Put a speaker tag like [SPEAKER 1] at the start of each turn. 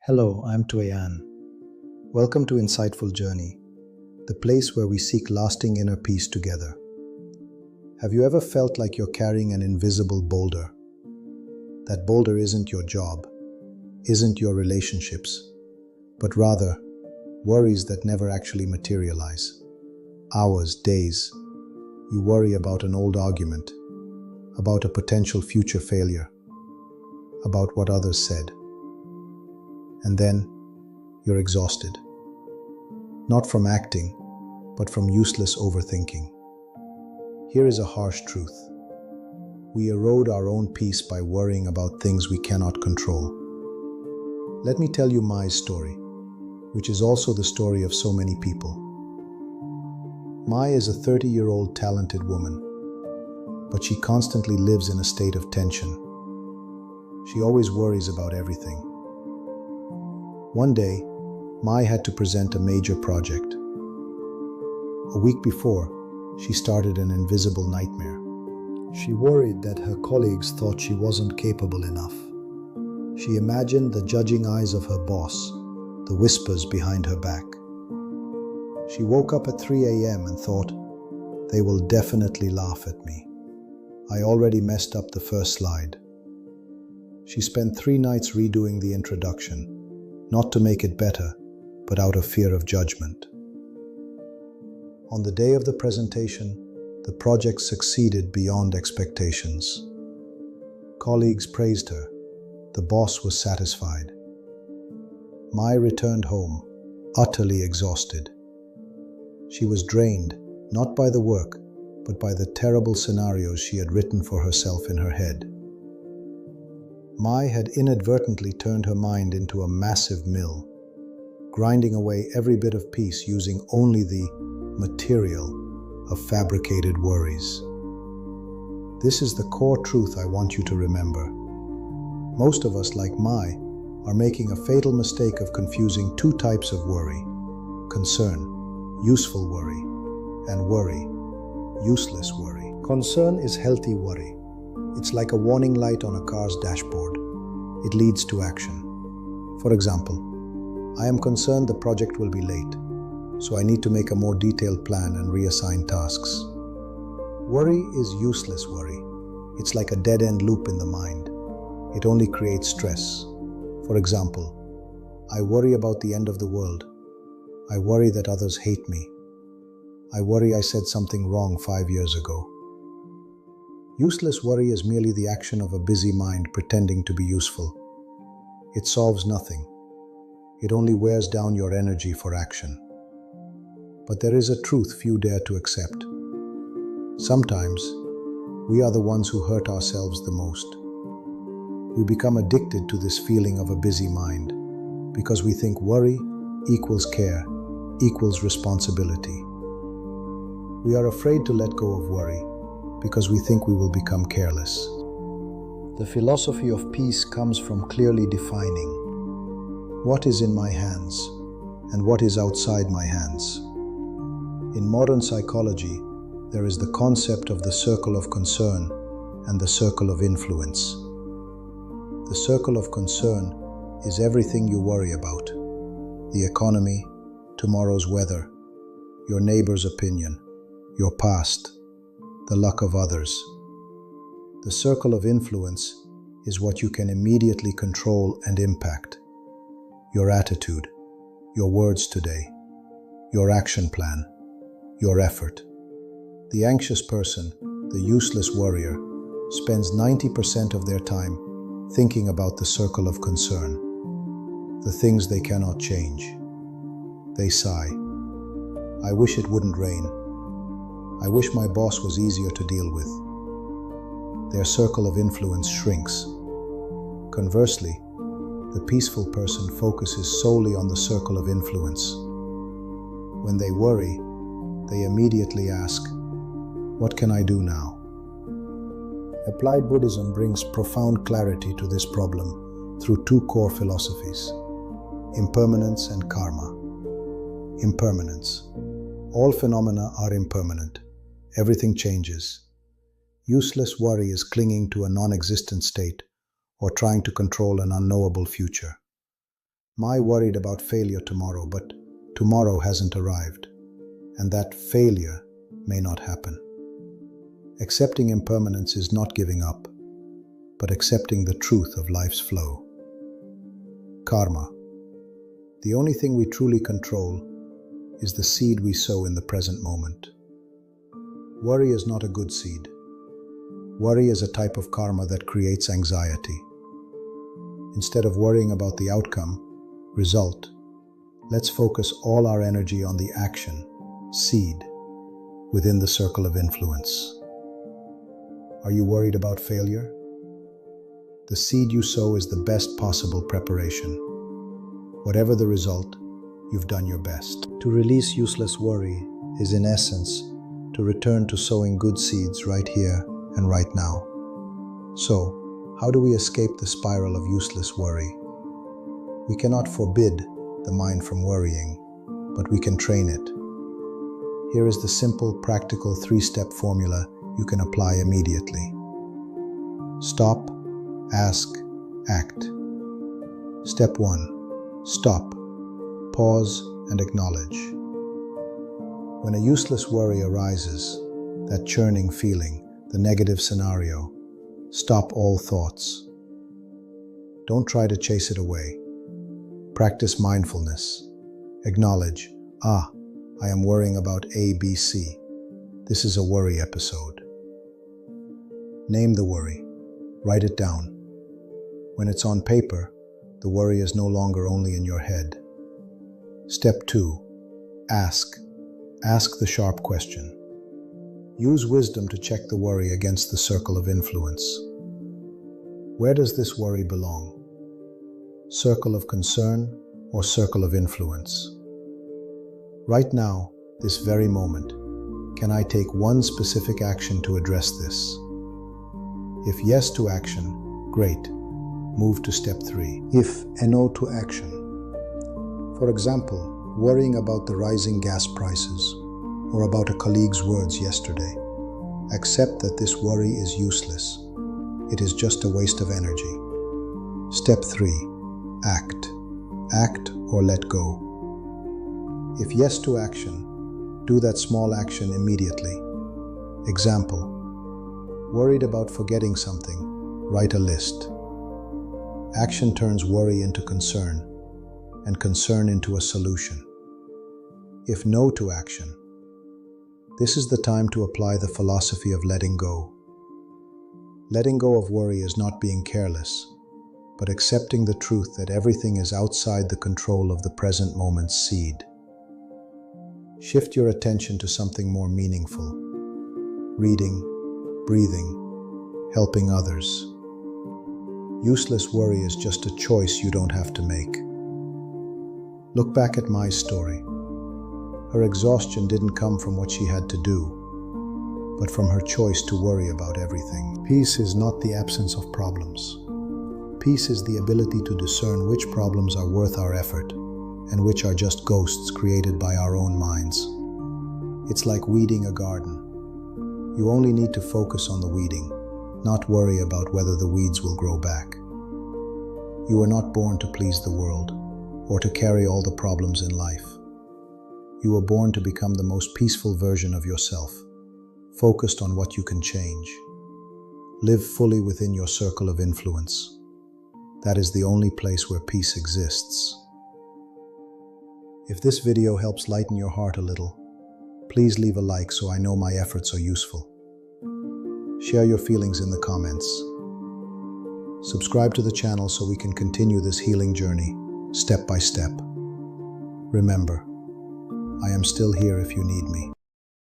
[SPEAKER 1] Hello, I'm Tuệ An. Welcome to Insightful Journey, the place where we seek lasting inner peace together. Have you ever felt like you're carrying an invisible boulder? That boulder isn't your job, isn't your relationships, but rather worries that never actually materialize. Hours, days, you worry about an old argument, about a potential future failure, about what others said. And then you're exhausted. Not from acting, but from useless overthinking. Here is a harsh truth. We erode our own peace by worrying about things we cannot control. Let me tell you my story, which is also the story of so many people. Mai is a 30-year-old talented woman, but she constantly lives in a state of tension. She always worries about everything. One day, Mai had to present a major project. A week before, she started an invisible nightmare. She worried that her colleagues thought she wasn't capable enough. She imagined the judging eyes of her boss, the whispers behind her back. She woke up at 3 a.m. and thought, "They will definitely laugh at me. I already messed up the first slide." She spent 3 nights redoing the introduction, not to make it better, but out of fear of judgment. On the day of the presentation, the project succeeded beyond expectations. Colleagues praised her. The boss was satisfied. Mai returned home, utterly exhausted. She was drained, not by the work, but by the terrible scenarios she had written for herself in her head. Mai had inadvertently turned her mind into a massive mill, grinding away every bit of peace using only the material of fabricated worries. This is the core truth I want you to remember. Most of us, like Mai, are making a fatal mistake of confusing 2 types of worry: concern, useful worry, and worry, useless worry. Concern is healthy worry. It's like a warning light on a car's dashboard. It leads to action. For example, I am concerned the project will be late, so I need to make a more detailed plan and reassign tasks. Worry is useless worry. It's like a dead-end loop in the mind. It only creates stress. For example, I worry about the end of the world. I worry that others hate me. I worry I said something wrong 5 years ago. Useless worry is merely the action of a busy mind pretending to be useful. It solves nothing. It only wears down your energy for action. But there is a truth few dare to accept. Sometimes, we are the ones who hurt ourselves the most. We become addicted to this feeling of a busy mind because we think worry equals care, equals responsibility. We are afraid to let go of worry because we think we will become careless. The philosophy of peace comes from clearly defining what is in my hands and what is outside my hands. In modern psychology, there is the concept of the circle of concern and the circle of influence. The circle of concern is everything you worry about: the economy, tomorrow's weather, your neighbor's opinion, your past, the luck of others. The circle of influence is what you can immediately control and impact: your attitude, your words today, your action plan, your effort. The anxious person, the useless worrier, spends 90% of their time thinking about the circle of concern, the things they cannot change. They sigh. I wish it wouldn't rain. I wish my boss was easier to deal with. Their circle of influence shrinks. Conversely, the peaceful person focuses solely on the circle of influence. When they worry, they immediately ask, "What can I do now?" Applied Buddhism brings profound clarity to this problem through 2 core philosophies: impermanence and karma. Impermanence. All phenomena are impermanent. Everything changes. Useless worry is clinging to a non-existent state or trying to control an unknowable future. My worried about failure tomorrow, but tomorrow hasn't arrived, and that failure may not happen. Accepting impermanence is not giving up, but accepting the truth of life's flow. Karma. The only thing we truly control is the seed we sow in the present moment. Worry is not a good seed. Worry is a type of karma that creates anxiety. Instead of worrying about the outcome, result, let's focus all our energy on the action, seed, within the circle of influence. Are you worried about failure? The seed you sow is the best possible preparation. Whatever the result, you've done your best. To release useless worry is, in essence, to return to sowing good seeds right here and right now. So, how do we escape the spiral of useless worry? We cannot forbid the mind from worrying, but we can train it. Here is the simple, practical 3-step formula you can apply immediately. Stop, ask, act. Step 1. Stop, pause, and acknowledge. When a useless worry arises, that churning feeling, the negative scenario, stop all thoughts. Don't try to chase it away. Practice mindfulness. Acknowledge, I am worrying about A, B, C. This is a worry episode. Name the worry. Write it down. When it's on paper, the worry is no longer only in your head. Step 2. Ask. Ask the sharp question. Use wisdom to check the worry against the circle of influence. Where does this worry belong? Circle of concern or circle of influence? Right now, this very moment, can I take one specific action to address this? If yes to action, great. Move to step 3. If and no to action. For example, worrying about the rising gas prices or about a colleague's words yesterday. Accept that this worry is useless. It is just a waste of energy. Step 3. Act. Act or let go. If yes to action, do that small action immediately. Example. Worried about forgetting something, write a list. Action turns worry into concern, and concern into a solution. If no to action, this is the time to apply the philosophy of letting go. Letting go of worry is not being careless, but accepting the truth that everything is outside the control of the present moment's seed. Shift your attention to something more meaningful. Reading, breathing, helping others. Useless worry is just a choice you don't have to make. Look back at my story. Her exhaustion didn't come from what she had to do, but from her choice to worry about everything. Peace is not the absence of problems. Peace is the ability to discern which problems are worth our effort and which are just ghosts created by our own minds. It's like weeding a garden. You only need to focus on the weeding, not worry about whether the weeds will grow back. You were not born to please the world or to carry all the problems in life. You were born to become the most peaceful version of yourself, focused on what you can change. Live fully within your circle of influence. That is the only place where peace exists. If this video helps lighten your heart a little, please leave a like so I know my efforts are useful. Share your feelings in the comments. Subscribe to the channel so we can continue this healing journey, step by step. Remember, I am still here if you need me.